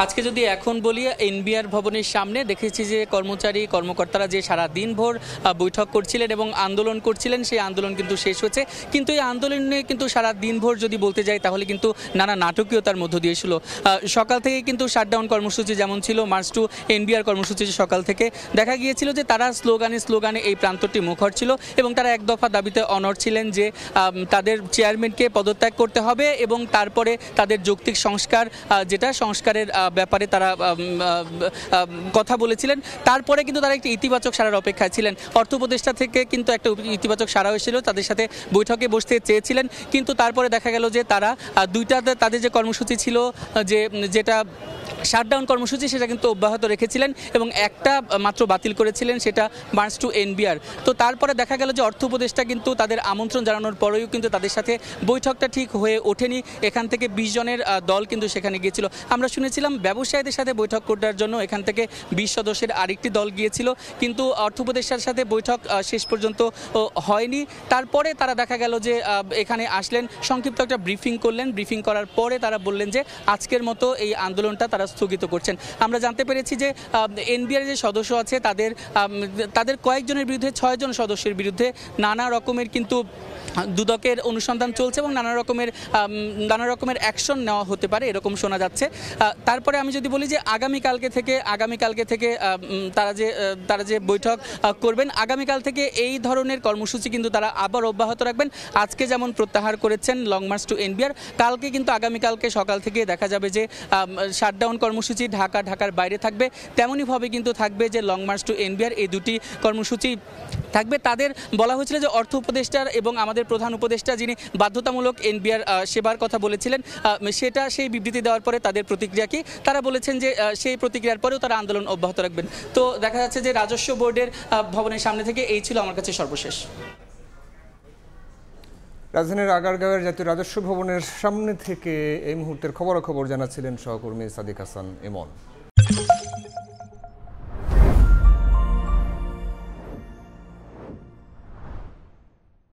আজকে যদি এখন বলি এনবিআর ভবনের সামনে দেখেছি যে কর্মকর্তারা যে সারা দিন ভোর বৈঠক করছিলেন এবং আন্দোলন করছিলেন, সেই আন্দোলন কিন্তু শেষ হয়েছে। কিন্তু এই আন্দোলনে কিন্তু সারা দিন ভোর যদি বলতে যাই তাহলে কিন্তু নানা নাটকীয়তার মধ্য দিয়ে ছিল। সকাল থেকে কিন্তু শাটডাউন কর্মসূচি যেমন ছিল, মার্চ টু এনবিআর কর্মসূচি সকাল থেকে দেখা গিয়েছিল যে তারা স্লোগানে এই প্রান্তটি মুখর ছিল এবং তারা এক দফা দাবিতে অনড় ছিলেন যে তাদের চেয়ারম্যানকে পদত্যাগ করতে হবে এবং তারপরে তাদের যৌক্তিক সংস্কার, যেটা সংস্কারের ব্যাপারে তারা কথা বলেছিলেন। তারপরে কিন্তু তারা একটি ইতিবাচক সাড়ার অপেক্ষায় ছিলেন। অর্থ উপদেষ্টা থেকে কিন্তু একটা ইতিবাচক সাড়া হয়েছিল, তাদের সাথে বৈঠকে বসতে চেয়েছিলেন, কিন্তু তারপরে দেখা গেল যে তারা তাদের যে কর্মসূচি ছিল, যেটা শাটডাউন কর্মসূচি, সেটা কিন্তু অব্যাহত রেখেছিলেন এবং একটা মাত্র বাতিল করেছিলেন, সেটা মার্চ টু এনবিআর। তো তারপরে দেখা গেল যে অর্থ উপদেষ্টা কিন্তু তাদের আমন্ত্রণ জানানোর পরেও কিন্তু তাদের সাথে বৈঠকটা ঠিক হয়ে ওঠেনি। এখান থেকে 20 জনের দল কিন্তু সেখানে গিয়েছিল। আমরা শুনেছিলাম ব্যবসায়ীদের সাথে বৈঠক করার জন্য এখান থেকে 20 সদস্যের আরেকটি দল গিয়েছিল, কিন্তু অর্থ উপদেষ্টার সাথে বৈঠক শেষ পর্যন্ত হয়নি। তারপরে তারা দেখা গেল যে এখানে আসলেন, সংক্ষিপ্ত একটা ব্রিফিং করলেন। ব্রিফিং করার পরে তারা বললেন যে আজকের মতো এই আন্দোলনটা তারা স্থগিত করছেন। আমরা জানতে পেরেছি যে এনবিআর যে সদস্য আছে তাদের কয়েকজনের বিরুদ্ধে, 6 জন সদস্যের বিরুদ্ধে নানা রকমের কিন্তু দুদকের অনুসন্ধান চলছে এবং নানা রকমের অ্যাকশন নেওয়া হতে পারে এরকম শোনা যাচ্ছে। তারপরে আমি যদি বলি যে আগামীকালকে থেকে তারা যে বৈঠক করবেন, আগামীকাল থেকে এই ধরনের কর্মসূচি কিন্তু তারা আবার অব্যাহত রাখবেন। আজকে যেমন প্রত্যাহার করেছেন লং মার্চ টু এনবিআর, কালকে কিন্তু আগামীকালকে সকাল থেকে দেখা যাবে যে শাটডাউন কর্মসূচি ঢাকার বাইরে থাকবে। তেমনইভাবে কিন্তু থাকবে যে লং মার্চ টু এনবিআর, এই দুটি কর্মসূচি থাকবে। তাদের বলা হয়েছিল যে অর্থ উপদেষ্টার এবং আমাদের প্রধান উপদেষ্টা যিনি বাধ্যতামূলক এনবিআর সেবার কথা বলেছিলেন, সেই বিবৃতি দেওয়ার পরে তাদের প্রতিক্রিয়া কি, তারা বলেছেন যে সেই প্রতিক্রিয়ার পরেও তারা আন্দোলন অব্যাহত রাখবেন। তো দেখা যাচ্ছে যে রাজস্ব বোর্ডের ভবনের সামনে থেকে এই ছিল আমার কাছে সর্বশেষ। রাজধানীর আগারগাঁওয়ের জাতীয় রাজস্ব ভবনের সামনে থেকে এই মুহূর্তের খবরাখবর জানাচ্ছিলেন সহকর্মী সাদিক হাসান ইমন।